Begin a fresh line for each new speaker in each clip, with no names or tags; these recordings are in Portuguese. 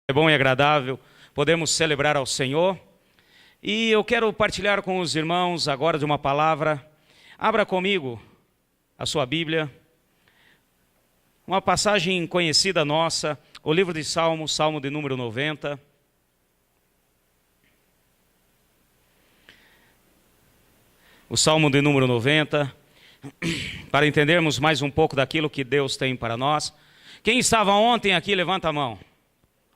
É bom e agradável, podemos celebrar ao Senhor. E eu quero partilhar com os irmãos agora de uma palavra. Abra comigo a sua Bíblia. Uma passagem conhecida nossa, o livro de Salmos, Salmo de número 90. O Salmo de número 90, para entendermos mais um pouco daquilo que Deus tem para nós. Quem estava ontem aqui, levanta a mão.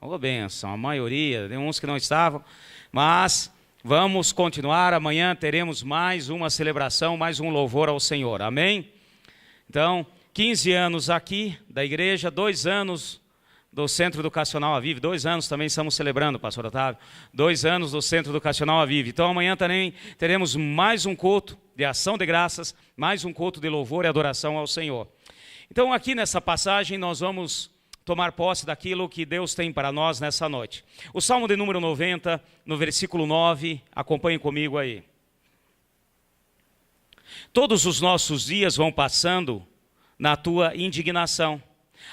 Ô, bênção, a maioria, tem uns que não estavam, mas vamos continuar. Amanhã teremos mais uma celebração, mais um louvor ao Senhor, amém? Então, 15 anos aqui da igreja, 2 anos do Centro Educacional Avive, 2 anos também estamos celebrando, pastor Otávio, 2 anos do Centro Educacional Avive. Então amanhã também teremos mais um culto de ação de graças, mais um culto de louvor e adoração ao Senhor. Então aqui nessa passagem nós vamos tomar posse daquilo que Deus tem para nós nessa noite. O Salmo de número 90, no versículo 9, acompanhe comigo aí. Todos os nossos dias vão passando na tua indignação.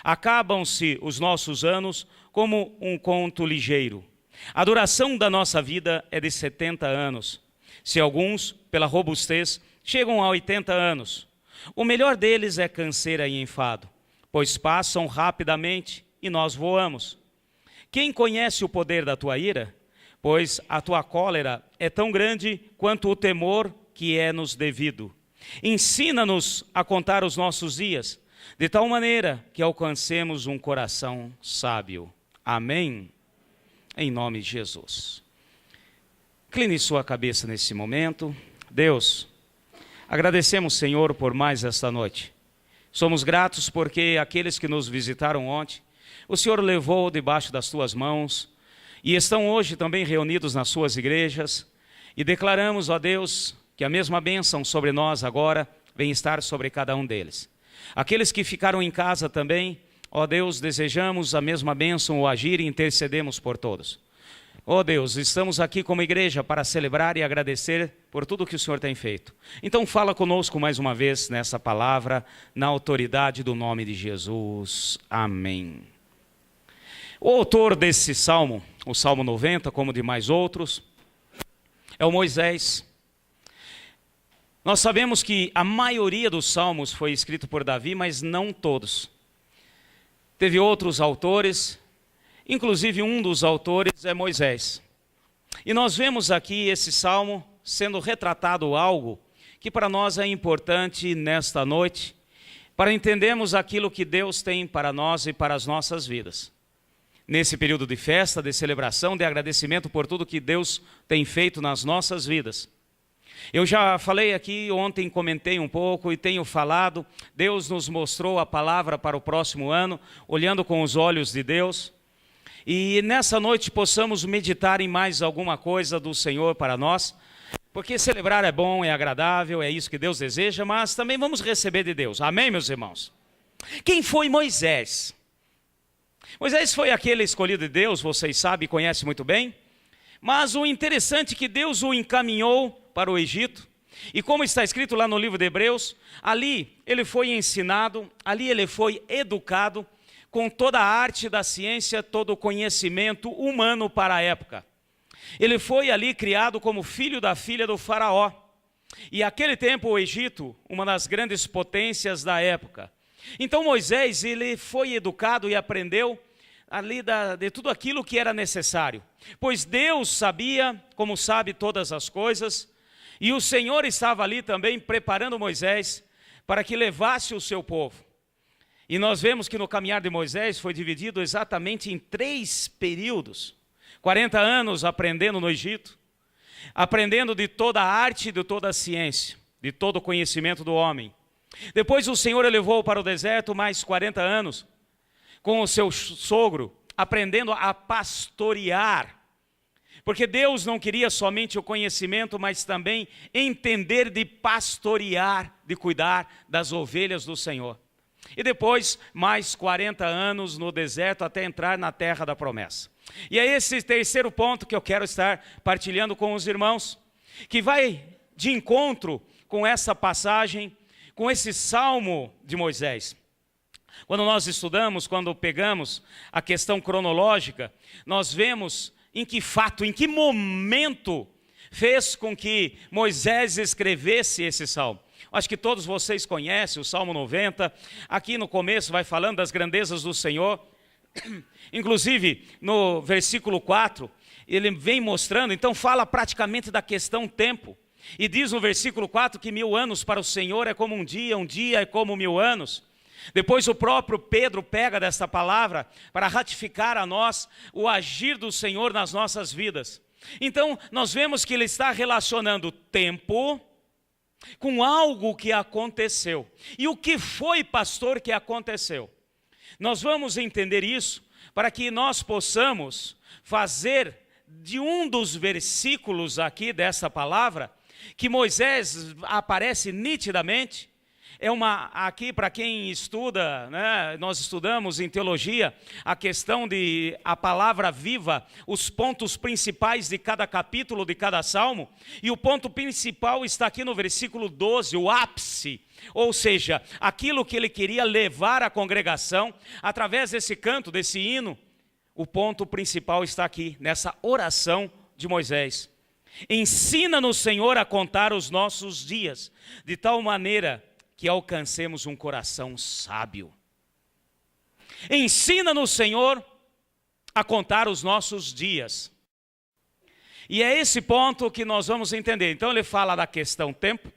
Acabam-se os nossos anos como um conto ligeiro. A duração da nossa vida é de 70 anos. Se alguns, pela robustez, chegam a 80 anos. O melhor deles é canseira e enfado, pois passam rapidamente e nós voamos. Quem conhece o poder da tua ira? Pois a tua cólera é tão grande quanto o temor que é nos devido. Ensina-nos a contar os nossos dias, de tal maneira que alcancemos um coração sábio. Amém? Em nome de Jesus. Incline sua cabeça nesse momento. Deus, agradecemos, Senhor, por mais esta noite. Somos gratos porque aqueles que nos visitaram ontem, o Senhor levou debaixo das tuas mãos e estão hoje também reunidos nas suas igrejas. E declaramos, ó Deus, que a mesma bênção sobre nós agora vem estar sobre cada um deles. Aqueles que ficaram em casa também, ó Deus, desejamos a mesma bênção, o agir e intercedemos por todos. Ó Deus, estamos aqui como igreja para celebrar e agradecer por tudo que o Senhor tem feito. Então fala conosco mais uma vez nessa palavra, na autoridade do nome de Jesus. Amém. O autor desse salmo, o Salmo 90, como de mais outros, é o Moisés. Nós sabemos que a maioria dos salmos foi escrito por Davi, mas não todos. Teve outros autores, inclusive um dos autores é Moisés. E nós vemos aqui esse salmo sendo retratado algo que para nós é importante nesta noite, para entendermos aquilo que Deus tem para nós e para as nossas vidas. Nesse período de festa, de celebração, de agradecimento por tudo que Deus tem feito nas nossas vidas. Eu já falei aqui, ontem comentei um pouco e tenho falado, Deus nos mostrou a palavra para o próximo ano, olhando com os olhos de Deus. E nessa noite possamos meditar em mais alguma coisa do Senhor para nós, porque celebrar é bom, é agradável, é isso que Deus deseja, mas também vamos receber de Deus. Amém, meus irmãos? Quem foi Moisés? Moisés foi aquele escolhido de Deus, vocês sabem e conhecem muito bem, mas o interessante é que Deus o encaminhou para o Egito, e como está escrito lá no livro de Hebreus, ali ele foi ensinado, ali ele foi educado, com toda a arte da ciência, todo o conhecimento humano para a época. Ele foi ali criado como filho da filha do faraó. E naquele tempo o Egito, uma das grandes potências da época. Então Moisés, ele foi educado e aprendeu ali de tudo aquilo que era necessário. Pois Deus sabia, como sabe todas as coisas, e o Senhor estava ali também preparando Moisés para que levasse o seu povo. E nós vemos que no caminhar de Moisés foi dividido exatamente em 3 períodos. 40 anos aprendendo no Egito, aprendendo de toda a arte, de toda a ciência, de todo o conhecimento do homem. Depois o Senhor o levou para o deserto mais 40 anos, com o seu sogro, aprendendo a pastorear. Porque Deus não queria somente o conhecimento, mas também entender de pastorear, de cuidar das ovelhas do Senhor. E depois, mais 40 anos no deserto até entrar na terra da promessa. E é esse terceiro ponto que eu quero estar partilhando com os irmãos, que vai de encontro com essa passagem, com esse salmo de Moisés. Quando nós estudamos, quando pegamos a questão cronológica, nós vemos em que fato, em que momento fez com que Moisés escrevesse esse salmo. Acho que todos vocês conhecem o Salmo 90. Aqui no começo vai falando das grandezas do Senhor. Inclusive, no versículo 4, ele vem mostrando, então fala praticamente da questão tempo. E diz no versículo 4 que 1000 anos para o Senhor é como um dia é como 1000 anos. Depois o próprio Pedro pega desta palavra para ratificar a nós o agir do Senhor nas nossas vidas. Então, nós vemos que ele está relacionando tempo com algo que aconteceu. E o que foi, pastor, que aconteceu? Nós vamos entender isso para que nós possamos fazer de um dos versículos aqui dessa palavra, que Moisés aparece nitidamente. Aqui para quem estuda, né, nós estudamos em teologia a questão de a palavra viva, os pontos principais de cada capítulo, de cada salmo, e o ponto principal está aqui no versículo 12, o ápice, ou seja, aquilo que ele queria levar à congregação, através desse canto, desse hino, o ponto principal está aqui, nessa oração de Moisés. Ensina-nos, Senhor, a contar os nossos dias, de tal maneira que alcancemos um coração sábio. Ensina-nos, Senhor, a contar os nossos dias. E é esse ponto que nós vamos entender. Então ele fala da questão tempo,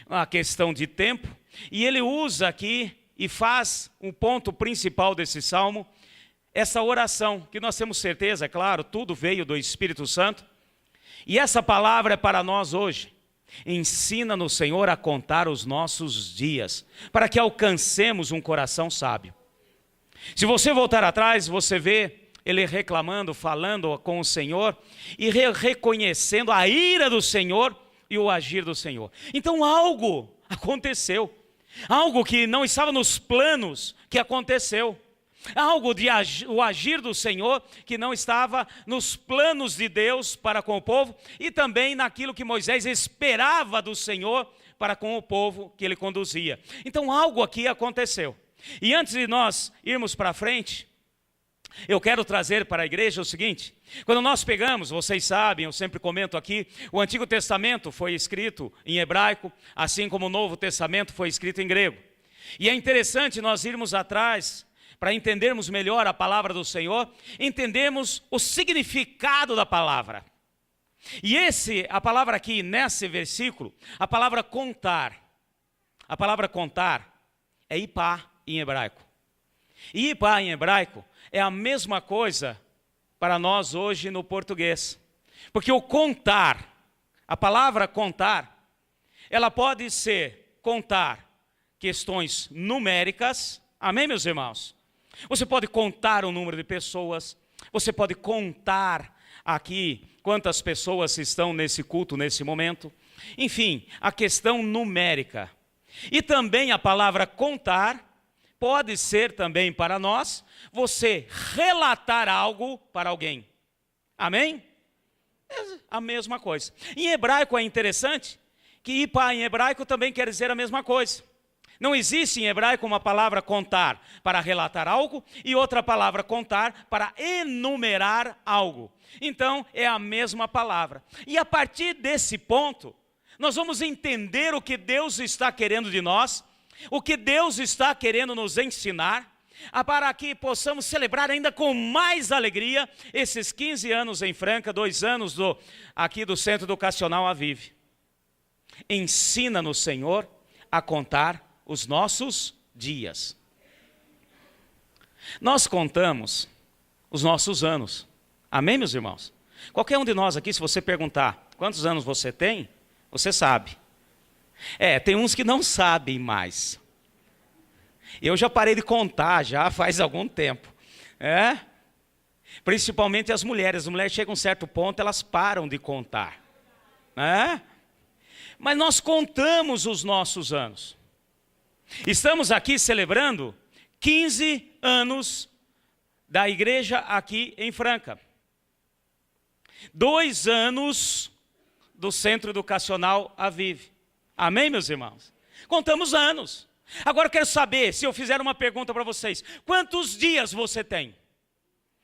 a questão de tempo, e ele usa aqui e faz um ponto principal desse salmo, essa oração, que nós temos certeza, é claro, tudo veio do Espírito Santo, e essa palavra é para nós hoje. Ensina-nos, Senhor, a contar os nossos dias, para que alcancemos um coração sábio. Se você voltar atrás, você vê ele reclamando, falando com o Senhor e reconhecendo a ira do Senhor e o agir do Senhor. Então algo aconteceu, algo que não estava nos planos que aconteceu. Algo o agir do Senhor que não estava nos planos de Deus para com o povo e também naquilo que Moisés esperava do Senhor para com o povo que ele conduzia. Então algo aqui aconteceu. E antes de nós irmos para frente, eu quero trazer para a igreja o seguinte: quando nós pegamos, vocês sabem, eu sempre comento aqui, o Antigo Testamento foi escrito em hebraico, assim como o Novo Testamento foi escrito em grego. E é interessante nós irmos atrás, para entendermos melhor a palavra do Senhor, entendermos o significado da palavra. E a palavra aqui, nesse versículo, a palavra contar é ipá em hebraico. E ipá em hebraico é a mesma coisa para nós hoje no português. Porque o contar, a palavra contar, ela pode ser contar questões numéricas, amém, meus irmãos? Você pode contar o número de pessoas, você pode contar aqui quantas pessoas estão nesse culto, nesse momento. Enfim, a questão numérica. E também a palavra contar pode ser também para nós, você relatar algo para alguém. Amém? É a mesma coisa. Em hebraico é interessante que ipá em hebraico também quer dizer a mesma coisa. Não existe em hebraico uma palavra contar para relatar algo e outra palavra contar para enumerar algo. Então é a mesma palavra. E a partir desse ponto, nós vamos entender o que Deus está querendo de nós, o que Deus está querendo nos ensinar, para que possamos celebrar ainda com mais alegria esses 15 anos em Franca, 2 anos aqui do Centro Educacional Avive. Ensina-nos, Senhor, a contar os nossos dias. Nós contamos os nossos anos. Amém, meus irmãos? Qualquer um de nós aqui, se você perguntar quantos anos você tem, você sabe. Tem uns que não sabem mais. Eu já parei de contar, já faz algum tempo. Principalmente as mulheres. As mulheres chegam a um certo ponto, elas param de contar. Mas nós contamos os nossos anos. Estamos aqui celebrando 15 anos da igreja aqui em Franca. 2 anos do Centro Educacional Avive. Amém, meus irmãos? Contamos anos. Agora eu quero saber, se eu fizer uma pergunta para vocês, quantos dias você tem?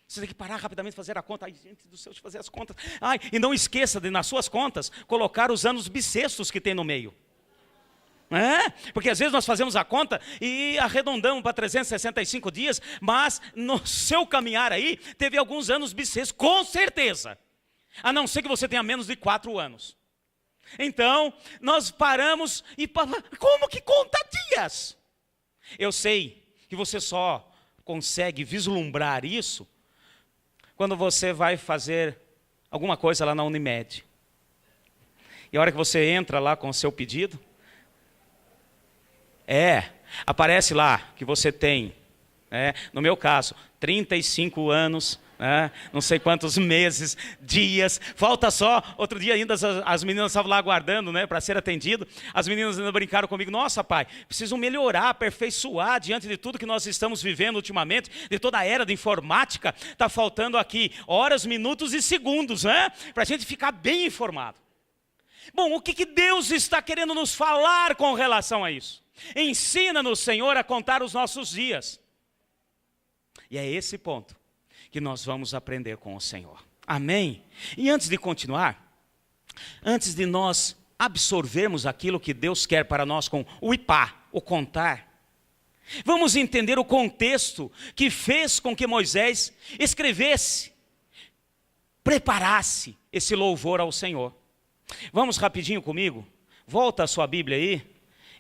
Você tem que parar rapidamente, fazer a conta. Ai, gente do céu, deixa eu fazer as contas. Ai, e não esqueça de, nas suas contas, colocar os anos bissextos que tem no meio. Porque às vezes nós fazemos a conta e arredondamos para 365 dias, mas no seu caminhar aí, teve alguns anos bissextos, com certeza. A não ser que você tenha menos de 4 anos. Então, nós paramos e como que conta dias? Eu sei que você só consegue vislumbrar isso quando você vai fazer alguma coisa lá na Unimed. E a hora que você entra lá com o seu pedido, aparece lá que você tem, no meu caso, 35 anos, não sei quantos meses, dias, falta só, outro dia ainda as meninas estavam lá aguardando, para ser atendido, as meninas ainda brincaram comigo, nossa pai, precisam melhorar, aperfeiçoar diante de tudo que nós estamos vivendo ultimamente, de toda a era de informática, está faltando aqui horas, minutos e segundos, para a gente ficar bem informado. Bom, o que Deus está querendo nos falar com relação a isso? Ensina-nos, Senhor, a contar os nossos dias. E é esse ponto que nós vamos aprender com o Senhor. Amém? E antes de continuar, antes de nós absorvermos aquilo que Deus quer para nós com o ipá, o contar, vamos entender o contexto que fez com que Moisés escrevesse, preparasse esse louvor ao Senhor. Vamos rapidinho comigo? Volta a sua Bíblia aí.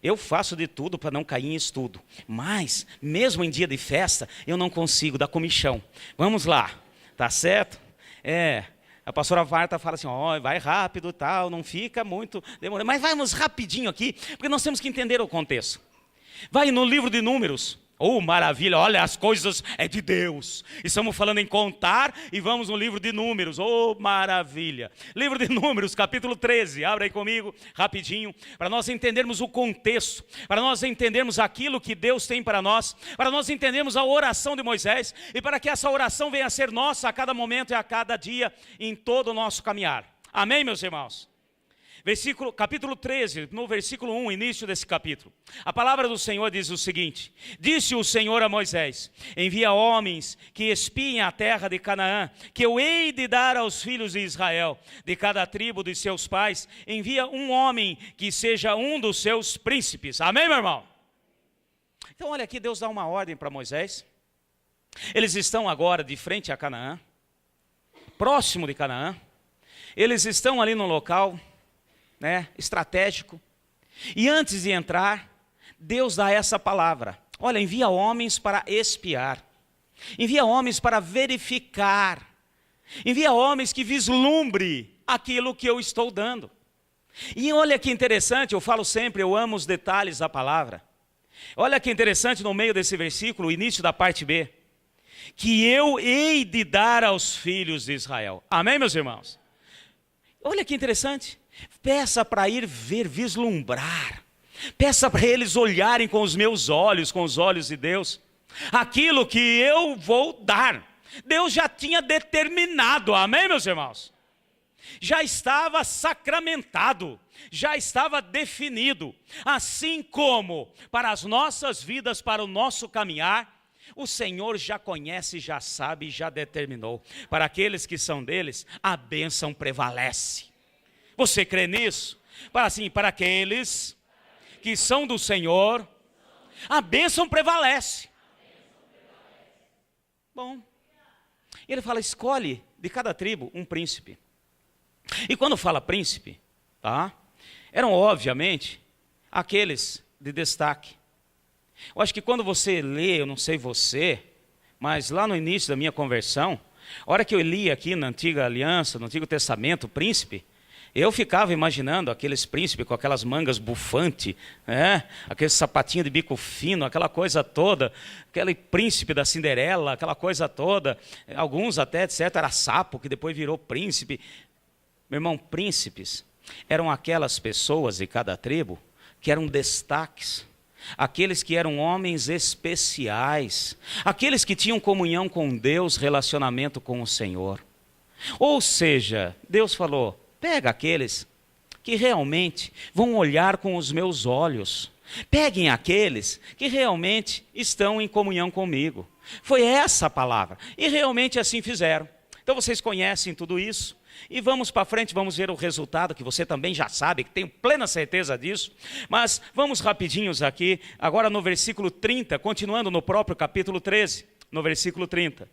Eu faço de tudo para não cair em estudo, mas mesmo em dia de festa, eu não consigo dar comichão. Vamos lá, tá certo? A pastora Varta fala assim, vai rápido e tal, não fica muito demorando. Mas vamos rapidinho aqui, porque nós temos que entender o contexto. Vai no livro de Números. Oh, maravilha, olha, as coisas é de Deus. Estamos falando em contar e vamos no livro de Números. Oh, maravilha. Livro de Números, capítulo 13. Abre aí comigo, rapidinho, para nós entendermos o contexto, para nós entendermos aquilo que Deus tem para nós entendermos a oração de Moisés e para que essa oração venha a ser nossa a cada momento e a cada dia em todo o nosso caminhar. Amém, meus irmãos? Capítulo 13, no versículo 1, início desse capítulo. A palavra do Senhor diz o seguinte: disse o Senhor a Moisés: envia homens que espiem a terra de Canaã, que eu hei de dar aos filhos de Israel. De cada tribo de seus pais, envia um homem que seja um dos seus príncipes. Amém, meu irmão? Então olha aqui, Deus dá uma ordem para Moisés. Eles estão agora de frente a Canaã, próximo de Canaã. Eles estão ali no local estratégico. E antes de entrar, Deus dá essa palavra. Olha, envia homens para espiar. Envia homens para verificar. Envia homens que vislumbre aquilo que eu estou dando. E olha que interessante, eu falo sempre, eu amo os detalhes da palavra. Olha que interessante no meio desse versículo, o início da parte B. Que eu hei de dar aos filhos de Israel. Amém, meus irmãos? Olha que interessante. Peça para ir ver, vislumbrar. Peça para eles olharem com os meus olhos, com os olhos de Deus, aquilo que eu vou dar. Deus já tinha determinado, amém, meus irmãos? Já estava sacramentado, já estava definido. Assim como para as nossas vidas, para o nosso caminhar, o Senhor já conhece, já sabe, já determinou. Para aqueles que são deles, a bênção prevalece. Você crê nisso? Para aqueles que são do Senhor, a bênção prevalece. Bom, ele fala, escolhe de cada tribo um príncipe. E quando fala príncipe, eram obviamente aqueles de destaque. Eu acho que quando você lê, eu não sei você, mas lá no início da minha conversão, a hora que eu li aqui na Antiga Aliança, no Antigo Testamento, príncipe, eu ficava imaginando aqueles príncipes com aquelas mangas bufantes, aquele sapatinho de bico fino, aquela coisa toda, aquele príncipe da Cinderela, aquela coisa toda, alguns até, etc., era sapo, que depois virou príncipe. Meu irmão, príncipes eram aquelas pessoas de cada tribo que eram destaques, aqueles que eram homens especiais, aqueles que tinham comunhão com Deus, relacionamento com o Senhor. Ou seja, Deus falou, pega aqueles que realmente vão olhar com os meus olhos, Peguem aqueles que realmente estão em comunhão comigo. Foi essa a palavra. E realmente assim fizeram. Então vocês conhecem tudo isso. E vamos para frente, vamos ver o resultado, que você também já sabe, que tenho plena certeza disso. Mas vamos rapidinhos aqui, agora no versículo 30, continuando no próprio capítulo 13, no versículo 30.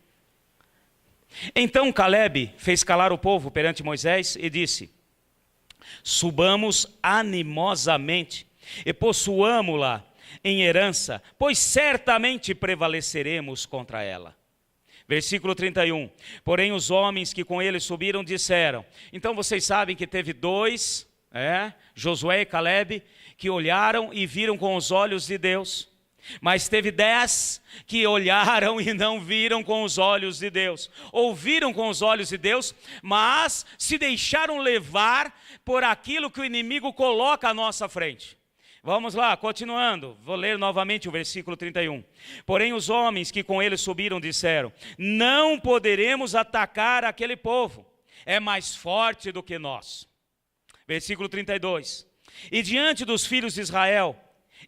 Então Calebe fez calar o povo perante Moisés e disse: subamos animosamente e possuamo-la em herança, pois certamente prevaleceremos contra ela. Versículo 31. Porém os homens que com ele subiram disseram. Então vocês sabem que teve dois, Josué e Calebe, que olharam e viram com os olhos de Deus. Mas teve 10 que olharam e não viram com os olhos de Deus. Ouviram com os olhos de Deus, mas se deixaram levar por aquilo que o inimigo coloca à nossa frente. Vamos lá, continuando, vou ler novamente o versículo 31. Porém os homens que com ele subiram disseram: não poderemos atacar aquele povo, é mais forte do que nós. Versículo 32. E diante dos filhos de Israel,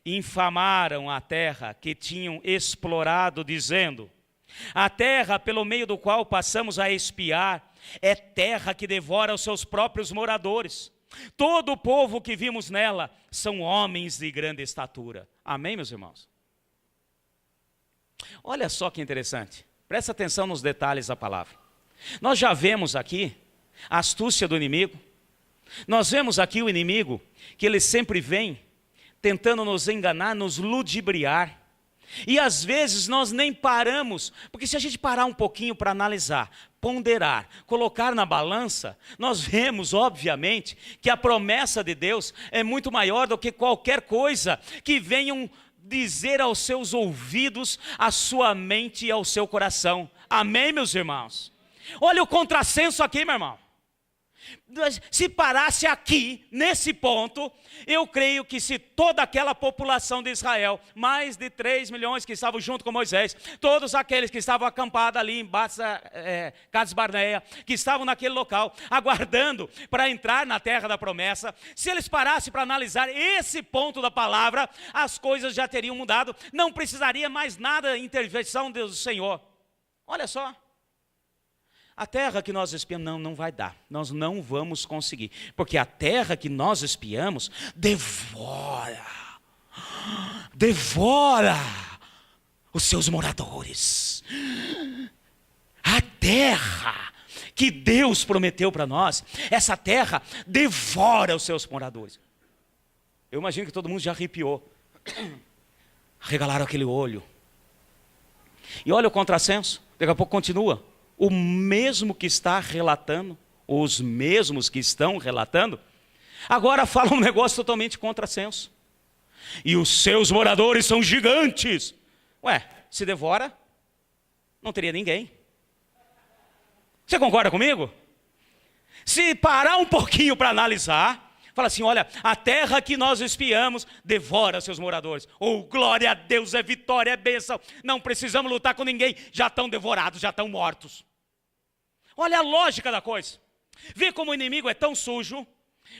infamaram a terra que tinham explorado, dizendo: a terra pelo meio do qual passamos a espiar, é terra que devora os seus próprios moradores. Todo o povo que vimos nela são homens de grande estatura. Amém, meus irmãos? Olha só que interessante. Presta atenção nos detalhes da palavra. Nós já vemos aqui a astúcia do inimigo. Nós vemos aqui o inimigo, que ele sempre vem tentando nos enganar, nos ludibriar. E às vezes nós nem paramos, porque se a gente parar um pouquinho para analisar, ponderar, colocar na balança, nós vemos, obviamente, que a promessa de Deus é muito maior do que qualquer coisa que venham dizer aos seus ouvidos, à sua mente e ao seu coração. Amém, meus irmãos? Olha o contrassenso aqui, meu irmão. Se parasse aqui, nesse ponto, eu creio que se toda aquela população de Israel, mais de 3 milhões que estavam junto com Moisés, todos aqueles que estavam acampados ali em Cades Barneia, que estavam naquele local, aguardando para entrar na terra da promessa, se eles parassem para analisar esse ponto da palavra, as coisas já teriam mudado, não precisaria mais nada de intervenção do Senhor. Olha só. A terra que nós espiamos, não vai dar, nós não vamos conseguir, porque a terra que nós espiamos devora os seus moradores. A terra que Deus prometeu para nós, essa terra devora os seus moradores. Eu imagino que todo mundo já arrepiou, regalaram aquele olho. E olha o contrassenso, daqui a pouco continua. O mesmo que está relatando, os mesmos que estão relatando, agora fala um negócio totalmente contrassenso. E os seus moradores são gigantes. Ué, se devora, não teria ninguém. Você concorda comigo? Se parar um pouquinho para analisar, fala assim, olha, a terra que nós espiamos devora seus moradores. Oh, glória a Deus, é vitória, é bênção. Não precisamos lutar com ninguém, já estão devorados, já estão mortos. Olha a lógica da coisa. Vê como o inimigo é tão sujo.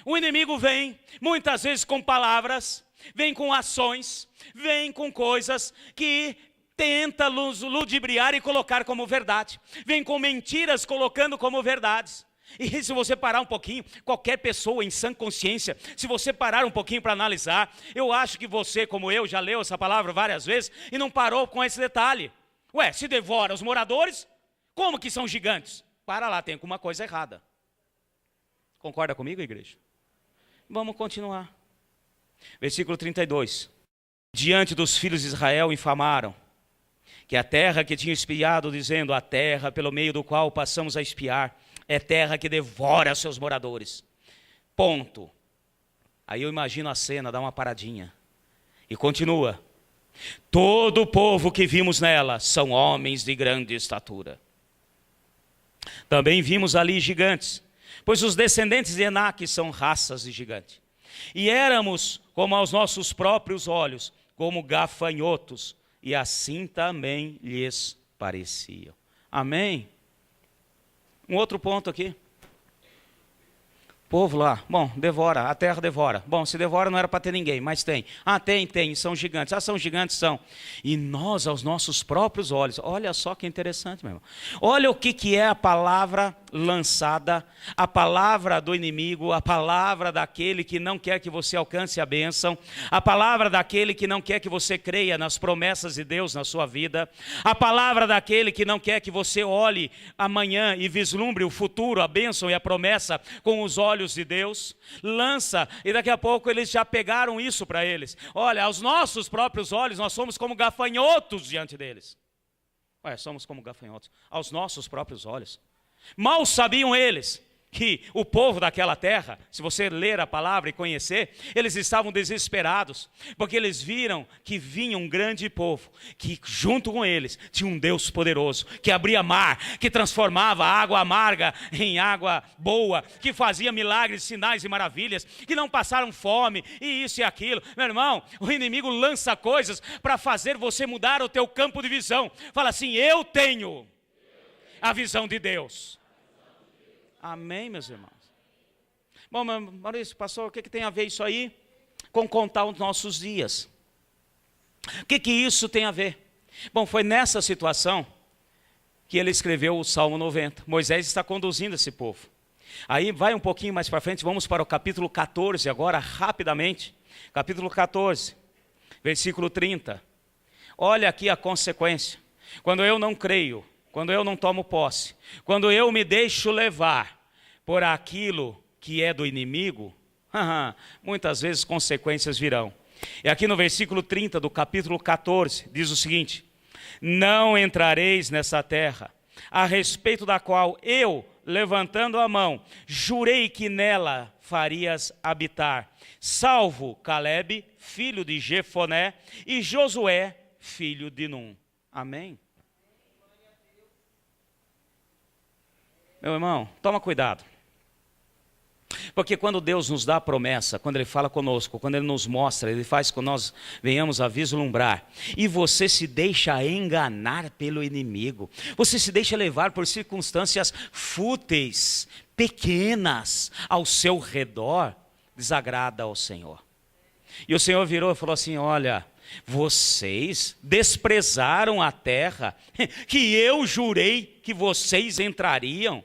O inimigo vem, muitas vezes com palavras, vem com ações, vem com coisas que tenta nos ludibriar e colocar como verdade. Vem com mentiras colocando como verdades. E se você parar um pouquinho, qualquer pessoa em sã consciência, se você parar um pouquinho para analisar, eu acho que você, como eu, já leu essa palavra várias vezes e não parou com esse detalhe. Ué, se devora os moradores, como que são gigantes? Para lá, tem alguma coisa errada. Concorda comigo, igreja? Vamos continuar. Versículo 32. Diante dos filhos de Israel infamaram que a terra que tinha espiado, dizendo, a terra pelo meio do qual passamos a espiar, é terra que devora seus moradores. Ponto. Aí eu imagino a cena, dá uma paradinha. E continua. Todo o povo que vimos nela são homens de grande estatura. Também vimos ali gigantes, pois os descendentes de Enaque são raças de gigante. E éramos como aos nossos próprios olhos, como gafanhotos, e assim também lhes pareciam. Amém? Um outro ponto aqui. povo lá, bom, devora, a terra devora. Bom, se devora não era para ter ninguém, mas tem. Ah, tem, são gigantes. Ah, são gigantes, são. E nós, aos nossos próprios olhos, olha só que interessante, meu irmão. Olha o que é a palavra lançada, a palavra do inimigo, a palavra daquele que não quer que você alcance a bênção, a palavra daquele que não quer que você creia nas promessas de Deus na sua vida, a palavra daquele que não quer que você olhe amanhã e vislumbre o futuro, a bênção e a promessa com os olhos de Deus. Lança, e daqui a pouco eles já pegaram isso para eles. Olha, aos nossos próprios olhos nós somos como gafanhotos diante deles. Somos como gafanhotos aos nossos próprios olhos. Mal sabiam eles que o povo daquela terra, se você ler a palavra e conhecer, eles estavam desesperados, porque eles viram que vinha um grande povo, que junto com eles tinha um Deus poderoso, que abria mar, que transformava água amarga em água boa, que fazia milagres, sinais e maravilhas, que não passaram fome, e isso e aquilo. Meu irmão, o inimigo lança coisas para fazer você mudar o teu campo de visão. Fala assim: eu tenho a visão de Deus. Amém, meus irmãos? Bom, Maurício, pastor, o que tem a ver isso aí com contar os nossos dias? O que isso tem a ver? Bom, foi nessa situação que ele escreveu o Salmo 90. Moisés está conduzindo esse povo. Aí vai um pouquinho mais para frente, vamos para o capítulo 14 agora, rapidamente. Capítulo 14, versículo 30. Olha aqui a consequência. Quando eu não creio, quando eu não tomo posse, quando eu me deixo levar por aquilo que é do inimigo, muitas vezes consequências virão. E aqui no versículo 30 do capítulo 14, diz o seguinte: não entrareis nessa terra, a respeito da qual eu, levantando a mão, jurei que nela farias habitar, salvo Calebe, filho de Jefoné, e Josué, filho de Num. Amém? Meu irmão, toma cuidado. Porque quando Deus nos dá a promessa, quando Ele fala conosco, quando Ele nos mostra, Ele faz com que nós venhamos a vislumbrar, e você se deixa enganar pelo inimigo, você se deixa levar por circunstâncias fúteis, pequenas, ao seu redor, desagrada ao Senhor. E o Senhor virou e falou assim: olha, vocês desprezaram a terra que eu jurei que vocês entrariam.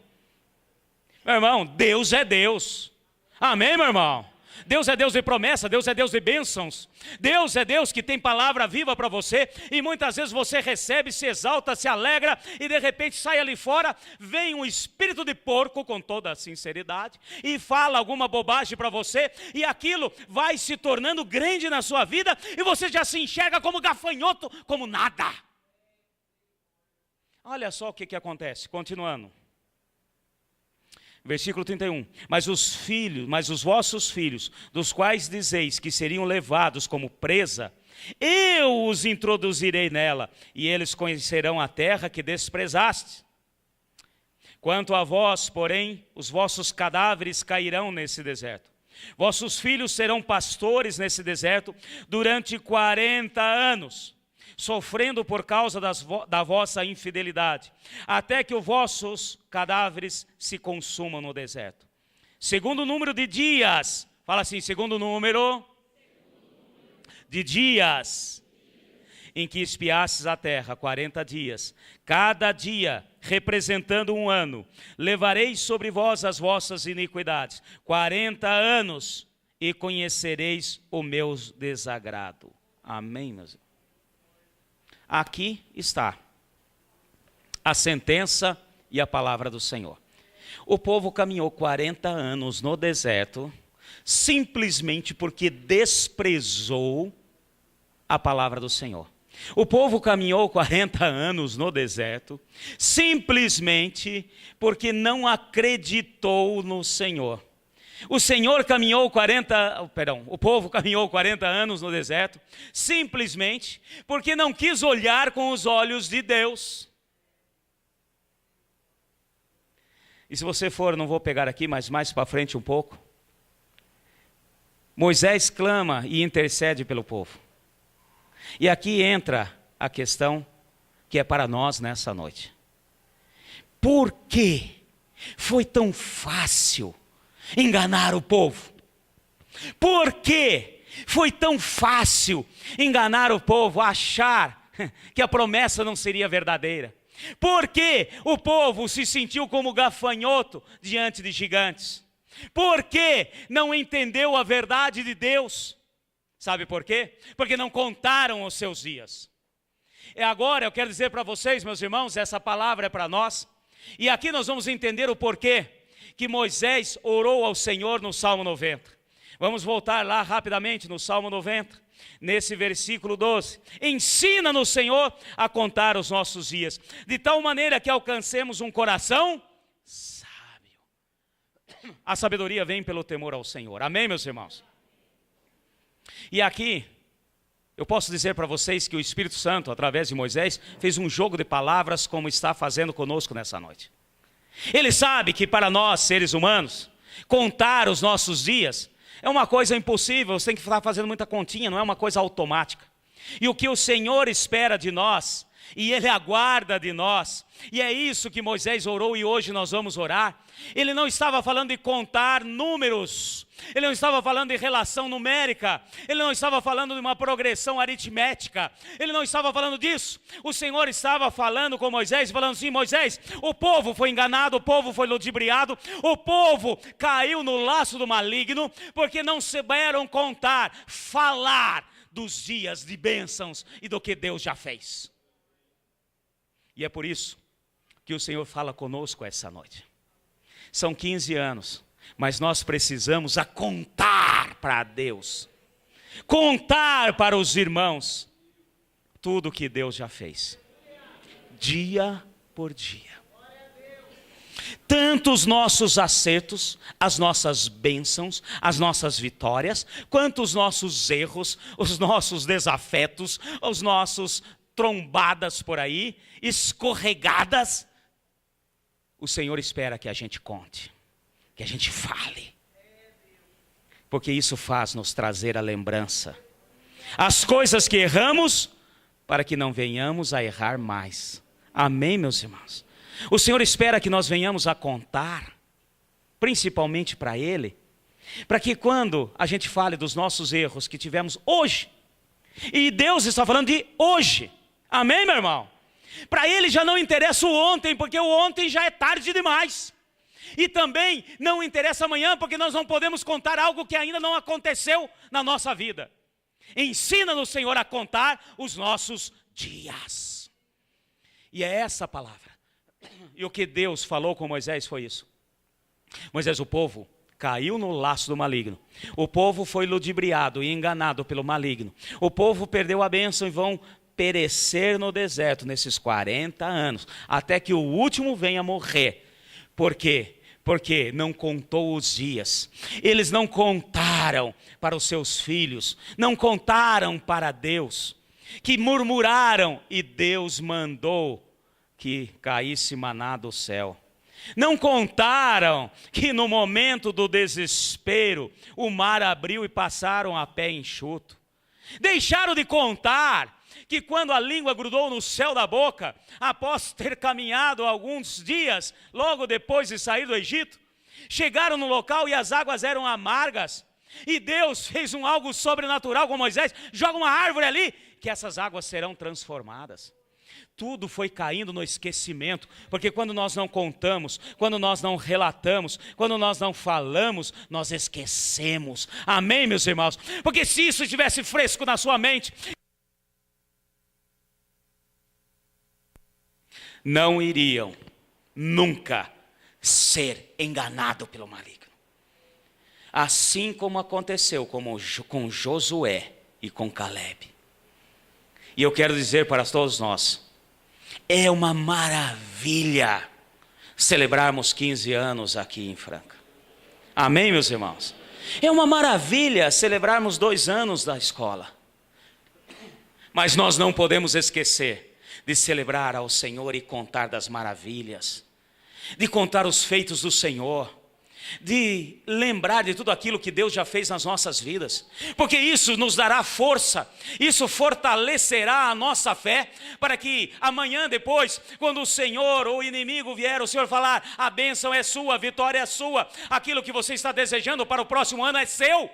Meu irmão, Deus é Deus. Amém, meu irmão? Deus é Deus de promessa, Deus é Deus de bênçãos. Deus é Deus que tem palavra viva para você. E muitas vezes você recebe, se exalta, se alegra, e de repente sai ali fora, vem um espírito de porco, com toda a sinceridade, e fala alguma bobagem para você, e aquilo vai se tornando grande na sua vida, e você já se enxerga como gafanhoto, como nada. Olha só o que acontece, continuando. Versículo 31, mas os vossos filhos, dos quais dizeis que seriam levados como presa, eu os introduzirei nela, e eles conhecerão a terra que desprezastes. Quanto a vós, porém, os vossos cadáveres cairão nesse deserto. Vossos filhos serão pastores nesse deserto durante 40 anos. Sofrendo por causa da vossa infidelidade, até que os vossos cadáveres se consumam no deserto. Segundo o número de dias, fala assim, segundo o número de dias em que espiastes a terra, 40 dias, cada dia representando um ano, levareis sobre vós as vossas iniquidades, 40 anos, e conhecereis o meu desagrado. Amém, meus irmãos? Aqui está a sentença e a palavra do Senhor. O povo caminhou 40 anos no deserto, simplesmente porque desprezou a palavra do Senhor. O povo caminhou 40 anos no deserto, simplesmente porque não acreditou no Senhor. O povo caminhou 40 anos no deserto, simplesmente porque não quis olhar com os olhos de Deus. E se você for, não vou pegar aqui, mas mais para frente um pouco, Moisés clama e intercede pelo povo. E aqui entra a questão que é para nós nessa noite. Por que foi tão fácil enganar o povo? Por que foi tão fácil enganar o povo, achar que a promessa não seria verdadeira? Por que o povo se sentiu como gafanhoto diante de gigantes? Por que não entendeu a verdade de Deus? Sabe por quê? Porque não contaram os seus dias. E agora eu quero dizer para vocês, meus irmãos, essa palavra é para nós. E aqui nós vamos entender o porquê que Moisés orou ao Senhor no Salmo 90. Vamos voltar lá rapidamente no Salmo 90, nesse versículo 12. Ensina-nos, Senhor, a contar os nossos dias, de tal maneira que alcancemos um coração sábio. A sabedoria vem pelo temor ao Senhor. Amém, meus irmãos? E aqui, eu posso dizer para vocês que o Espírito Santo, através de Moisés, fez um jogo de palavras como está fazendo conosco nessa noite. Ele sabe que para nós, seres humanos, contar os nossos dias é uma coisa impossível, você tem que estar fazendo muita continha, não é uma coisa automática. E o que o Senhor espera de nós, e Ele aguarda de nós, e é isso que Moisés orou e hoje nós vamos orar. Ele não estava falando de contar números, ele não estava falando de relação numérica, ele não estava falando de uma progressão aritmética, ele não estava falando disso. O Senhor estava falando com Moisés, falando assim: Moisés, o povo foi enganado, o povo foi ludibriado, o povo caiu no laço do maligno, porque não souberam contar, falar dos dias de bênçãos e do que Deus já fez. E é por isso que o Senhor fala conosco essa noite. São 15 anos, mas nós precisamos contar para Deus, contar para os irmãos, tudo que Deus já fez, dia por dia. Tanto os nossos acertos, as nossas bênçãos, as nossas vitórias, quanto os nossos erros, os nossos desafetos, os nossos trombadas por aí, escorregadas. O Senhor espera que a gente conte, que a gente fale, porque isso faz nos trazer a lembrança, as coisas que erramos, para que não venhamos a errar mais. Amém, meus irmãos? O Senhor espera que nós venhamos a contar, principalmente para Ele, para que quando a gente fale dos nossos erros que tivemos hoje, e Deus está falando de hoje, amém, meu irmão? Para Ele já não interessa o ontem, porque o ontem já é tarde demais. E também não interessa amanhã, porque nós não podemos contar algo que ainda não aconteceu na nossa vida. Ensina-nos, Senhor, a contar os nossos dias. E é essa a palavra. E o que Deus falou com Moisés foi isso. Moisés, o povo caiu no laço do maligno. O povo foi ludibriado e enganado pelo maligno. O povo perdeu a bênção e vão perecer no deserto nesses 40 anos, até que o último venha morrer. Por quê? Porque não contou os dias. Eles não contaram para os seus filhos, não contaram para Deus, que murmuraram e Deus mandou que caísse maná do céu. Não contaram que no momento do desespero o mar abriu e passaram a pé enxuto. Deixaram de contar que quando a língua grudou no céu da boca, após ter caminhado alguns dias, logo depois de sair do Egito, chegaram no local e as águas eram amargas, e Deus fez algo sobrenatural com Moisés: joga uma árvore ali, que essas águas serão transformadas. Tudo foi caindo no esquecimento, porque quando nós não contamos, quando nós não relatamos, quando nós não falamos, nós esquecemos. Amém, meus irmãos? Porque se isso estivesse fresco na sua mente, não iriam nunca ser enganado pelo maligno. Assim como aconteceu com Josué e com Caleb. E eu quero dizer para todos nós, é uma maravilha celebrarmos 15 anos aqui em Franca. Amém, meus irmãos? É uma maravilha celebrarmos 2 anos da escola. Mas nós não podemos esquecer de celebrar ao Senhor e contar das maravilhas, de contar os feitos do Senhor. de lembrar de tudo aquilo que Deus já fez nas nossas vidas, porque isso nos dará força, isso fortalecerá a nossa fé, para que amanhã depois, quando o Senhor ou o inimigo vier, o Senhor falar, a bênção é sua, a vitória é sua, aquilo que você está desejando para o próximo ano é seu.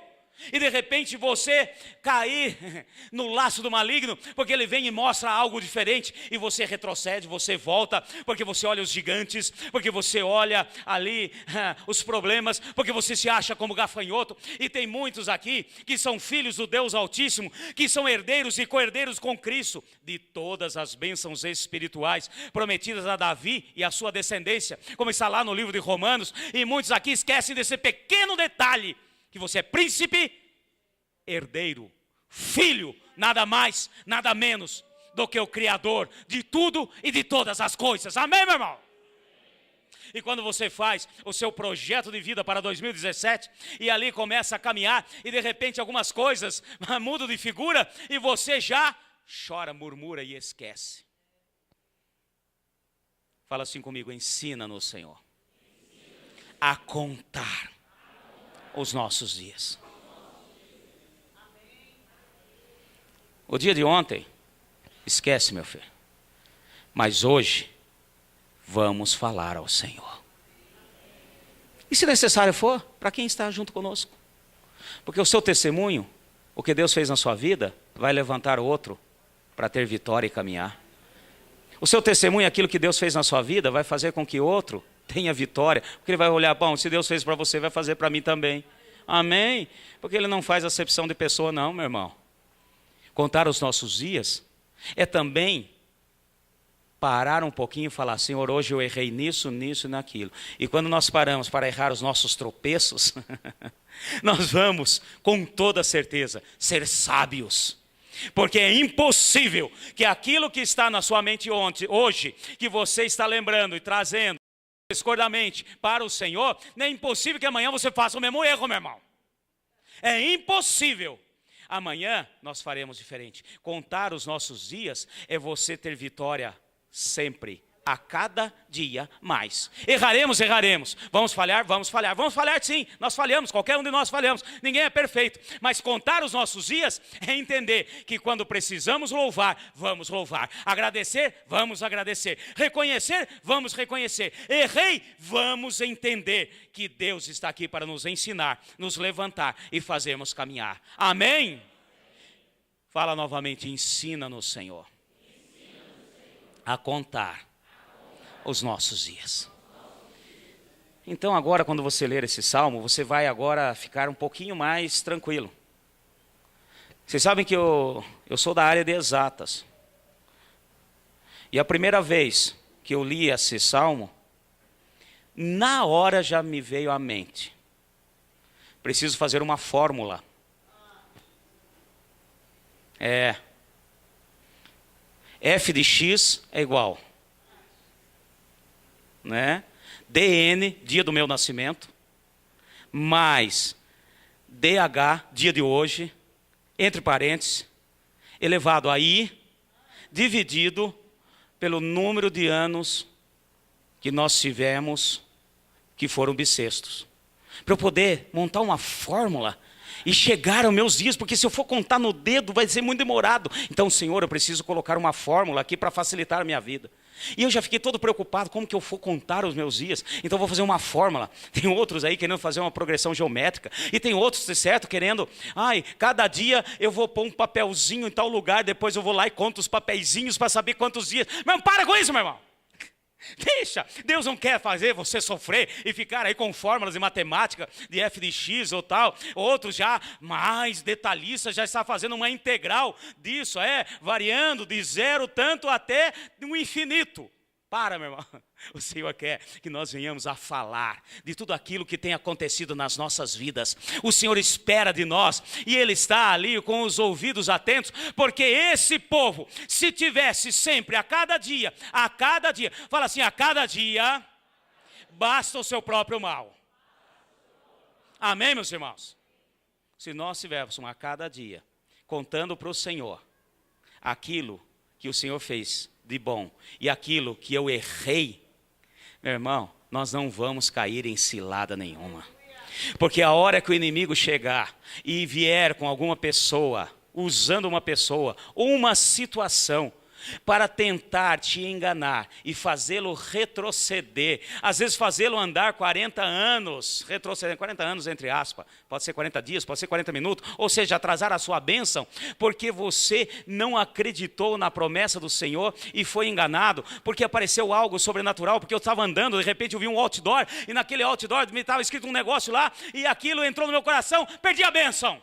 E de repente você cair no laço do maligno, porque ele vem e mostra algo diferente, e você retrocede, você volta, porque você olha os gigantes, porque você olha ali os problemas, porque você se acha como gafanhoto. E tem muitos aqui que são filhos do Deus Altíssimo, que são herdeiros e co-herdeiros com Cristo, de todas as bênçãos espirituais prometidas a Davi e a sua descendência, como está lá no livro de Romanos. E muitos aqui esquecem desse pequeno detalhe, que você é príncipe, herdeiro, filho, nada mais, nada menos do que o Criador de tudo e de todas as coisas. Amém, meu irmão? E quando você faz o seu projeto de vida para 2017, e ali começa a caminhar, e de repente algumas coisas mudam de figura, e você já chora, murmura e esquece. Fala assim comigo: ensina-nos, Senhor, a contar os nossos dias. O dia de ontem, esquece, meu filho. Mas hoje, vamos falar ao Senhor. E se necessário for, para quem está junto conosco. Porque o seu testemunho, o que Deus fez na sua vida, vai levantar outro para ter vitória e caminhar. O seu testemunho, aquilo que Deus fez na sua vida, vai fazer com que outro tenha vitória, porque ele vai olhar, bom, se Deus fez para você, vai fazer para mim também. Amém? Porque ele não faz acepção de pessoa não, meu irmão. Contar os nossos dias é também parar um pouquinho e falar, Senhor, hoje eu errei nisso, nisso e naquilo. E quando nós paramos para errar os nossos tropeços, nós vamos, com toda certeza, ser sábios. Porque é impossível que aquilo que está na sua mente hoje, que você está lembrando e trazendo discordamente para o Senhor, não é impossível que amanhã você faça o mesmo erro, meu irmão. É impossível. Amanhã nós faremos diferente. Contar os nossos dias é você ter vitória sempre, a cada dia mais. Erraremos, erraremos. Vamos falhar, vamos falhar. Vamos falhar sim, nós falhamos, qualquer um de nós falhamos. Ninguém é perfeito. Mas contar os nossos dias é entender que quando precisamos louvar, vamos louvar. Agradecer, vamos agradecer. Reconhecer, vamos reconhecer. Errei, vamos entender que Deus está aqui para nos ensinar, nos levantar e fazermos caminhar. Amém? Fala novamente, ensina-nos, Senhor, a contar os nossos dias. Então agora, quando você ler esse salmo, você vai agora ficar um pouquinho mais tranquilo. Vocês sabem que eu sou da área de exatas. E a primeira vez que eu li esse salmo, na hora já me veio à mente: preciso fazer uma fórmula. F de X é igual, né? DN, dia do meu nascimento, mais DH, dia de hoje, entre parênteses, elevado a I, dividido pelo número de anos que nós tivemos, que foram bissextos. Para eu poder montar uma fórmula e chegar aos meus dias, porque se eu for contar no dedo vai ser muito demorado. Então, Senhor, eu preciso colocar uma fórmula aqui para facilitar a minha vida. E eu já fiquei todo preocupado, como que eu vou contar os meus dias? Então eu vou fazer uma fórmula. Tem outros aí querendo fazer uma progressão geométrica, e tem outros, certo, querendo, cada dia eu vou pôr um papelzinho em tal lugar, depois eu vou lá e conto os papeizinhos para saber quantos dias. Mas para com isso, meu irmão. Deixa, Deus não quer fazer você sofrer e ficar aí com fórmulas de matemática de f de x ou tal. Outros já mais detalhistas já está fazendo uma integral disso, variando de zero tanto até o infinito. Para, meu irmão. O Senhor quer que nós venhamos a falar de tudo aquilo que tem acontecido nas nossas vidas. O Senhor espera de nós, e Ele está ali com os ouvidos atentos, porque esse povo, se tivesse sempre, a cada dia, fala assim, a cada dia, basta o seu próprio mal. Amém, meus irmãos? Se nós tivéssemos a cada dia, contando para o Senhor, aquilo que o Senhor fez de bom, e aquilo que eu errei, meu irmão, nós não vamos cair em cilada nenhuma. Porque a hora que o inimigo chegar e vier com alguma pessoa, usando uma pessoa ou uma situação para tentar te enganar e fazê-lo retroceder, às vezes fazê-lo andar 40 anos, retroceder 40 anos entre aspas, pode ser 40 dias, pode ser 40 minutos, ou seja, atrasar a sua bênção, porque você não acreditou na promessa do Senhor e foi enganado, porque apareceu algo sobrenatural, porque eu estava andando, de repente eu vi um outdoor, e naquele outdoor me estava escrito um negócio lá, e aquilo entrou no meu coração, perdi a bênção.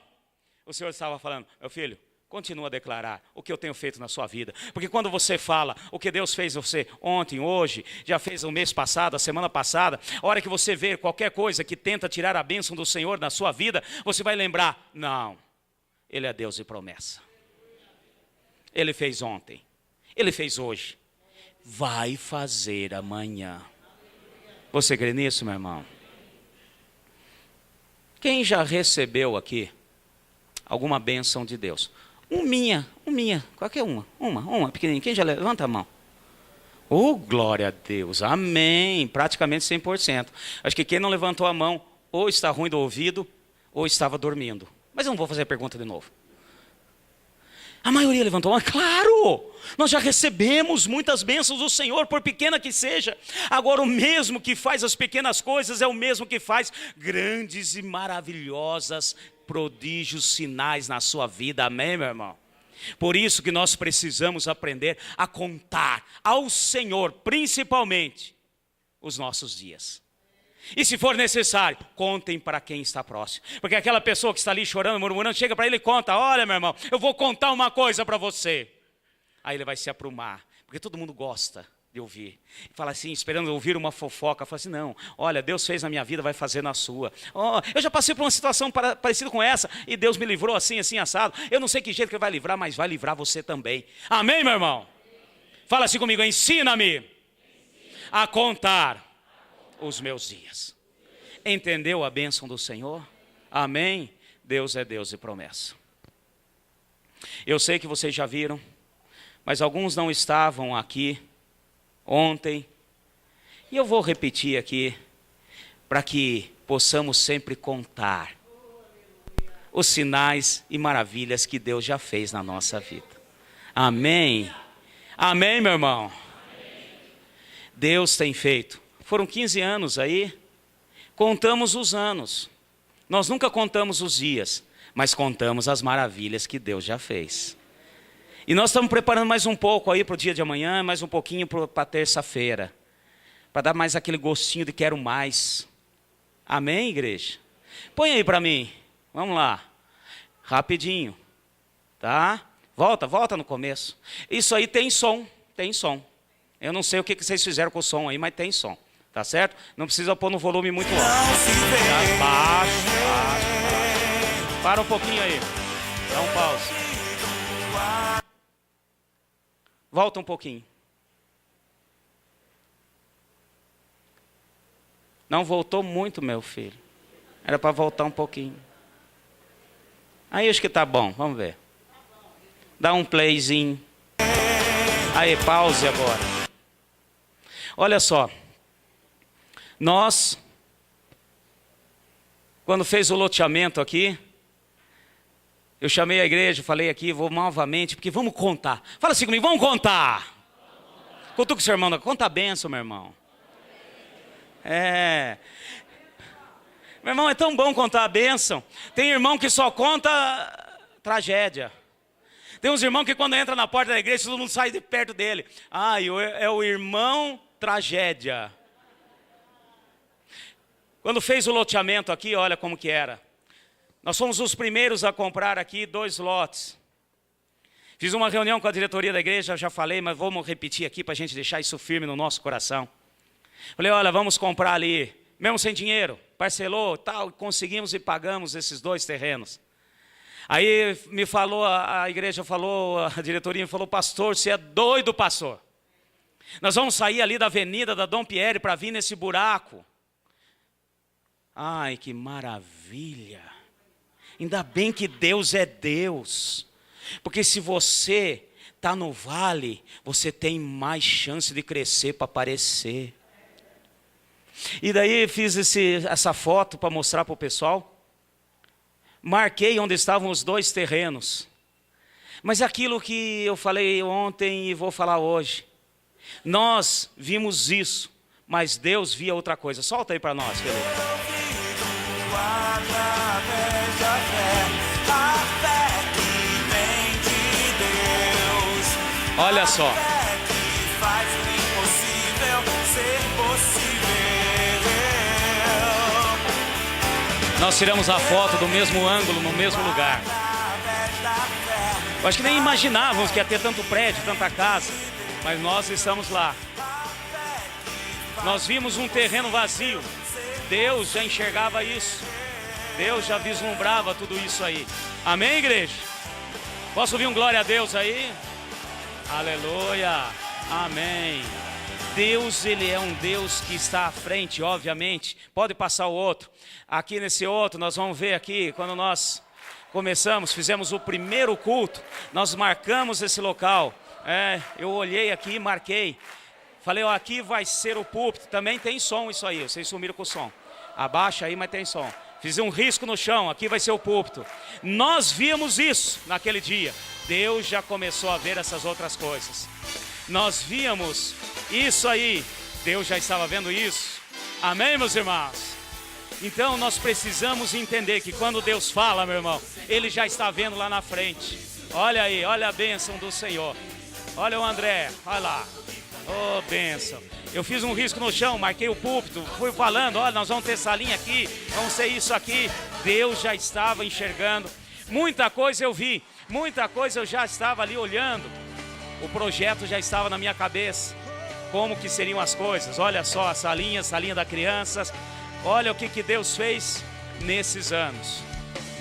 O Senhor estava falando, meu filho, continua a declarar o que eu tenho feito na sua vida. Porque quando você fala o que Deus fez você ontem, hoje, já fez o mês passado, a semana passada, a hora que você ver qualquer coisa que tenta tirar a bênção do Senhor na sua vida, você vai lembrar, não, Ele é Deus de promessa. Ele fez ontem, Ele fez hoje, vai fazer amanhã. Você crê nisso, meu irmão? Quem já recebeu aqui alguma bênção de Deus? Uma, qualquer uma pequenininha. Quem já levanta a mão? Oh, glória a Deus, amém, praticamente 100%. Acho que quem não levantou a mão, ou está ruim do ouvido, ou estava dormindo. Mas eu não vou fazer a pergunta de novo. A maioria levantou a mão, claro, nós já recebemos muitas bênçãos do Senhor, por pequena que seja. Agora o mesmo que faz as pequenas coisas, é o mesmo que faz grandes e maravilhosas prodígios, sinais na sua vida, amém, meu irmão? Por isso que nós precisamos aprender a contar ao Senhor, principalmente, os nossos dias. E se for necessário, contem para quem está próximo. Porque aquela pessoa que está ali chorando, murmurando, chega para ele e conta, olha, meu irmão, eu vou contar uma coisa para você. Aí ele vai se aprumar, porque todo mundo gosta de ouvir. Fala assim, esperando ouvir uma fofoca, fala assim, não, olha, Deus fez na minha vida, vai fazer na sua. Oh, eu já passei por uma situação parecida com essa, e Deus me livrou assim, assim, assado. Eu não sei que jeito que Ele vai livrar, mas vai livrar você também. Amém, meu irmão? Fala assim comigo, ensina-me a contar os meus dias. Entendeu a bênção do Senhor? Amém? Deus é Deus de promessa. Eu sei que vocês já viram, mas alguns não estavam aqui ontem, e eu vou repetir aqui, para que possamos sempre contar os sinais e maravilhas que Deus já fez na nossa vida. Amém? Amém, meu irmão? Amém. Deus tem feito. Foram 15 anos aí, contamos os anos. Nós nunca contamos os dias, mas contamos as maravilhas que Deus já fez. E nós estamos preparando mais um pouco aí para o dia de amanhã, mais um pouquinho para terça-feira. Para dar mais aquele gostinho de quero mais. Amém, igreja? Põe aí para mim. Vamos lá. Rapidinho. Tá? Volta no começo. Isso aí tem som. Tem som. Eu não sei o que vocês fizeram com o som aí, mas tem som. Tá certo? Não precisa pôr no volume muito alto. Baixo. Para um pouquinho aí. Dá um pause. Volta um pouquinho. Não voltou muito, meu filho. Era para voltar um pouquinho. Aí acho que tá bom, vamos ver. Dá um playzinho. Aí, pause agora. Olha só. Nós, quando fez o loteamento aqui, eu chamei a igreja, falei aqui, vou novamente, porque vamos contar. Fala assim comigo, vamos contar. Cutuca o seu irmão, conta a bênção, meu irmão. É. Meu irmão, é tão bom contar a bênção. Tem irmão que só conta tragédia. Tem uns irmãos que quando entra na porta da igreja, todo mundo sai de perto dele. Ah, é o irmão tragédia. Quando fez o loteamento aqui, olha como que era. Nós fomos os primeiros a comprar aqui 2 lotes. Fiz uma reunião com a diretoria da igreja, já falei, mas vamos repetir aqui para a gente deixar isso firme no nosso coração. Falei, olha, vamos comprar ali, mesmo sem dinheiro, parcelou, tal, conseguimos e pagamos esses 2 terrenos. Aí me falou, a igreja falou, a diretoria me falou, pastor, você é doido, pastor. Nós vamos sair ali da avenida da Dom Pierre para vir nesse buraco. Ai, que maravilha. Ainda bem que Deus é Deus. Porque se você está no vale, você tem mais chance de crescer para aparecer. E daí fiz essa foto para mostrar para o pessoal. Marquei onde estavam os 2 terrenos. Mas aquilo que eu falei ontem e vou falar hoje. Nós vimos isso, mas Deus via outra coisa. Solta aí para nós, Felipe. Olha só. Nós tiramos a foto do mesmo ângulo, no mesmo lugar. Eu acho que nem imaginávamos que ia ter tanto prédio, tanta casa. Mas nós estamos lá. Nós vimos um terreno vazio. Deus já enxergava isso. Deus já vislumbrava tudo isso aí. Amém, igreja? Posso ouvir um glória a Deus aí? Aleluia. Amém. Deus, Ele é um Deus que está à frente, obviamente. Pode passar o outro. Aqui nesse outro, nós vamos ver aqui, quando nós começamos, fizemos o primeiro culto, nós marcamos esse local. Eu olhei aqui, marquei. Falei, ó, aqui vai ser o púlpito. Também tem som isso aí, vocês sumiram com o som. Abaixa aí, mas tem som. Fiz um risco no chão, aqui vai ser o púlpito. Nós vimos isso naquele dia. Deus já começou a ver essas outras coisas. Nós víamos isso aí. Deus já estava vendo isso. Amém, meus irmãos? Então nós precisamos entender que quando Deus fala, meu irmão, Ele já está vendo lá na frente. Olha aí, olha a bênção do Senhor. Olha o André, olha lá. Oh, bênção. Eu fiz um risco no chão, marquei o púlpito, fui falando, olha, nós vamos ter salinha aqui, vamos ter isso aqui. Deus já estava enxergando. Muita coisa eu vi, muita coisa eu já estava ali olhando. O projeto já estava na minha cabeça. Como que seriam as coisas? Olha só, a salinha da crianças. Olha o que Deus fez nesses anos.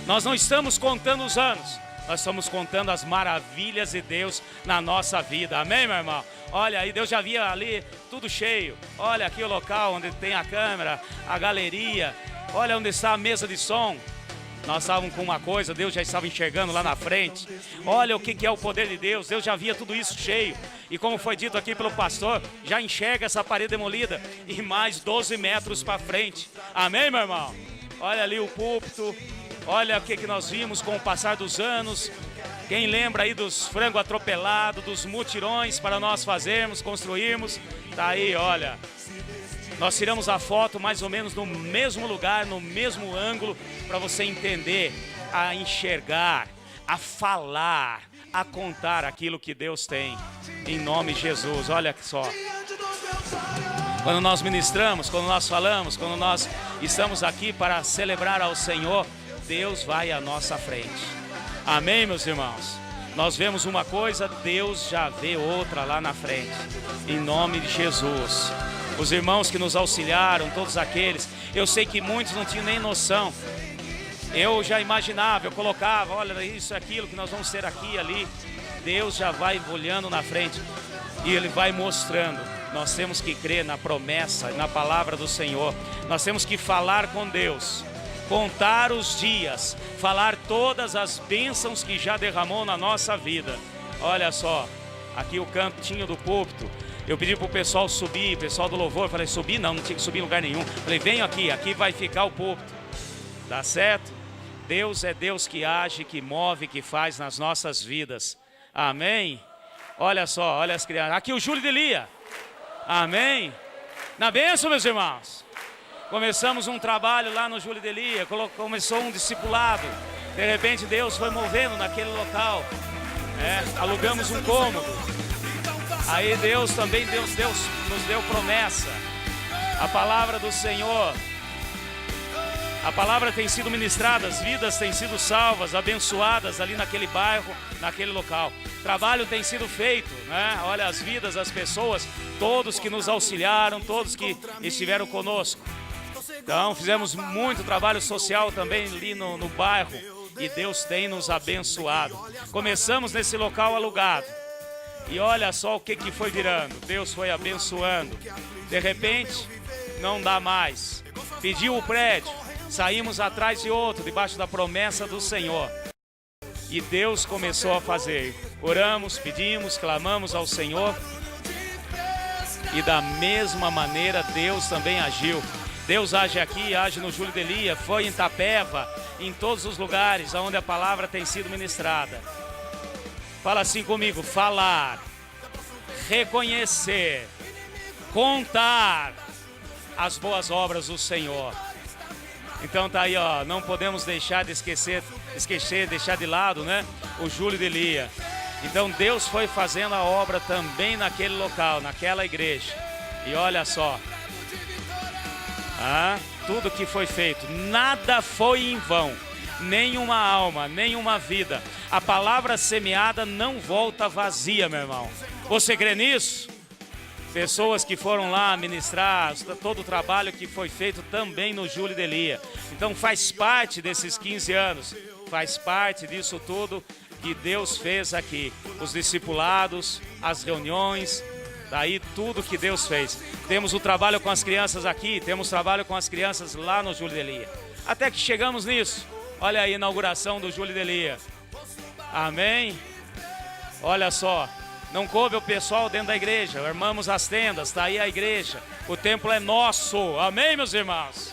Nós não estamos contando os anos. Nós estamos contando as maravilhas de Deus na nossa vida. Amém, meu irmão? Olha aí, Deus já via ali tudo cheio. Olha aqui o local onde tem a câmera, a galeria. Olha onde está a mesa de som. Nós estávamos com uma coisa, Deus já estava enxergando lá na frente. Olha o que é o poder de Deus. Deus já via tudo isso cheio. E como foi dito aqui pelo pastor, já enxerga essa parede demolida. E mais 12 metros para frente. Amém, meu irmão? Olha ali o púlpito. Olha o que nós vimos com o passar dos anos. Quem lembra aí dos frangos atropelados, dos mutirões para nós fazermos, construirmos. Tá aí, olha. Nós tiramos a foto mais ou menos no mesmo lugar, no mesmo ângulo, para você entender, a enxergar, a falar, a contar aquilo que Deus tem. Em nome de Jesus, olha só. Quando nós ministramos, quando nós falamos, quando nós estamos aqui para celebrar ao Senhor, Deus vai à nossa frente. Amém, meus irmãos? Nós vemos uma coisa, Deus já vê outra lá na frente. Em nome de Jesus. Os irmãos que nos auxiliaram, todos aqueles, eu sei que muitos não tinham nem noção. Eu já imaginava, eu colocava, olha isso, aquilo que nós vamos ter aqui, ali. Deus já vai olhando na frente e Ele vai mostrando. Nós temos que crer na promessa, na palavra do Senhor. Nós temos que falar com Deus, contar os dias, falar todas as bênçãos que já derramou na nossa vida. Olha só, aqui o cantinho do púlpito. Eu pedi para o pessoal subir, pessoal do louvor, falei, subir? Não tinha que subir em lugar nenhum. Falei, venham aqui, aqui vai ficar o púlpito. Tá certo? Deus é Deus que age, que move, que faz nas nossas vidas. Amém? Olha só, olha as crianças. Aqui o Júlio de Lia. Amém? Na bênção, meus irmãos. Começamos um trabalho lá no Júlio de Lia, começou um discipulado. De repente Deus foi movendo naquele local. Alugamos um cômodo. Aí Deus também nos deu promessa. A palavra do Senhor. A palavra tem sido ministrada, as vidas têm sido salvas, abençoadas ali naquele bairro, naquele local. Trabalho tem sido feito, né? Olha as vidas, as pessoas, todos que nos auxiliaram, todos que estiveram conosco. Então fizemos muito trabalho social também ali no bairro e Deus tem nos abençoado. Começamos nesse local alugado e olha só o que foi virando. Deus foi abençoando. De repente, não dá mais. Pediu o prédio, saímos atrás de outro, debaixo da promessa do Senhor. E Deus começou a fazer. Oramos, pedimos, clamamos ao Senhor. E da mesma maneira Deus também agiu. Deus age aqui, age no Júlio de Elia, foi em Itapeva, em todos os lugares onde a palavra tem sido ministrada. Fala assim comigo: falar, reconhecer, contar as boas obras do Senhor. Então tá aí, ó, não podemos deixar de esquecer, deixar de lado, né, o Júlio de Elia. Então Deus foi fazendo a obra também naquele local, naquela igreja. E olha só, tudo que foi feito, nada foi em vão, nenhuma alma, nenhuma vida. A palavra semeada não volta vazia, meu irmão. Você crê nisso? Pessoas que foram lá ministrar, todo o trabalho que foi feito também no Júlio de Elia. Então faz parte desses 15 anos, faz parte disso tudo que Deus fez aqui. Os discipulados, as reuniões, daí tudo que Deus fez. Temos o trabalho com as crianças aqui, temos trabalho com as crianças lá no Júlio de Elia. Até que chegamos nisso. Olha aí a inauguração do Júlio de Elia. Amém? Olha só, não coube o pessoal dentro da igreja, armamos as tendas, está aí a igreja. O templo é nosso, amém, meus irmãos?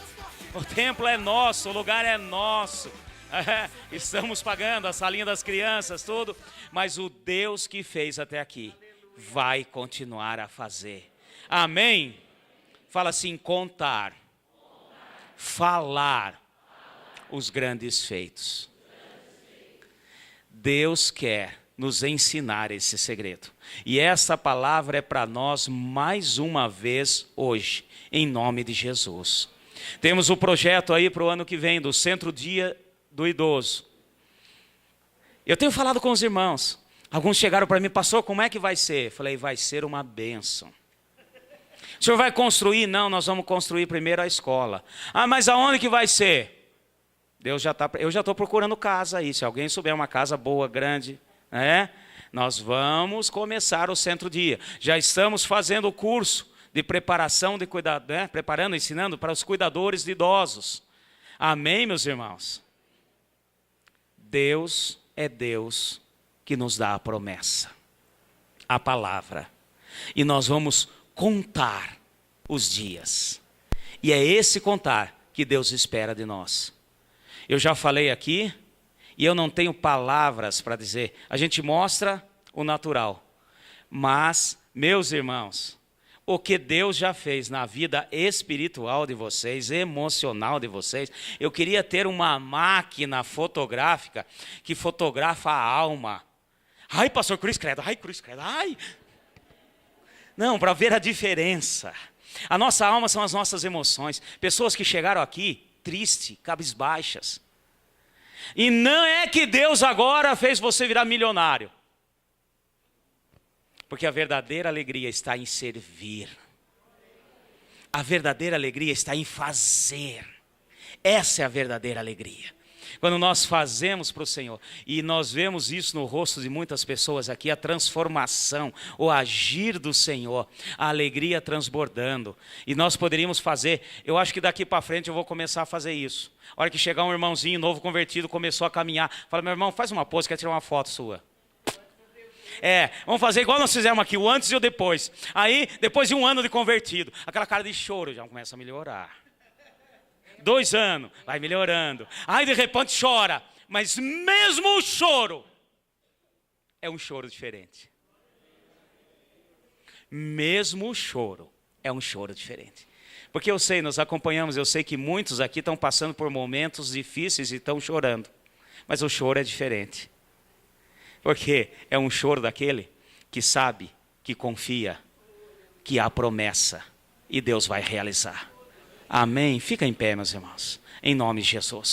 O templo é nosso, o lugar é nosso. Estamos pagando a salinha das crianças, tudo, mas o Deus que fez até aqui vai continuar a fazer. Amém? Fala assim: contar, falar os grandes feitos. Deus quer nos ensinar esse segredo. E essa palavra é para nós mais uma vez hoje, em nome de Jesus. Temos o projeto aí para o ano que vem, do Centro Dia do Idoso. Eu tenho falado com os irmãos. Alguns chegaram para mim: pastor, como é que vai ser? Eu falei: vai ser uma bênção. O senhor vai construir? Não, nós vamos construir primeiro a escola. Mas aonde que vai ser? Eu já estou procurando casa aí. Se alguém souber uma casa boa, grande, nós vamos começar o Centro Dia. Já estamos fazendo o curso de preparação de cuidado, preparando, ensinando para os cuidadores de idosos. Amém, meus irmãos? Deus é Deus que nos dá a promessa, a palavra. E nós vamos contar os dias. E é esse contar que Deus espera de nós. Eu já falei aqui, e eu não tenho palavras para dizer. A gente mostra o natural. Mas, meus irmãos, o que Deus já fez na vida espiritual de vocês, emocional de vocês. Eu queria ter uma máquina fotográfica que fotografa a alma. Ai, pastor, cruz credo, ai, cruz credo, ai. Não, para ver a diferença. A nossa alma são as nossas emoções. Pessoas que chegaram aqui tristes, cabisbaixas. E não é que Deus agora fez você virar milionário. Porque a verdadeira alegria está em servir. A verdadeira alegria está em fazer. Essa é a verdadeira alegria. Quando nós fazemos para o Senhor, e nós vemos isso no rosto de muitas pessoas aqui, a transformação, o agir do Senhor, a alegria transbordando. E nós poderíamos fazer, eu acho que daqui para frente eu vou começar a fazer isso. A hora que chegar um irmãozinho novo convertido, começou a caminhar, fala: meu irmão, faz uma pose, quero tirar uma foto sua. Vamos fazer igual nós fizemos aqui, o antes e o depois. Aí, depois de um ano de convertido, aquela cara de choro já começa a melhorar. 2 anos, vai melhorando. Aí de repente chora, mas mesmo o choro é um choro diferente. Mesmo o choro é um choro diferente. Porque eu sei, nós acompanhamos, eu sei que muitos aqui estão passando por momentos difíceis e estão chorando. Mas o choro é diferente. Porque é um choro daquele que sabe, que confia, que há promessa e Deus vai realizar. Amém? Fica em pé, meus irmãos, em nome de Jesus.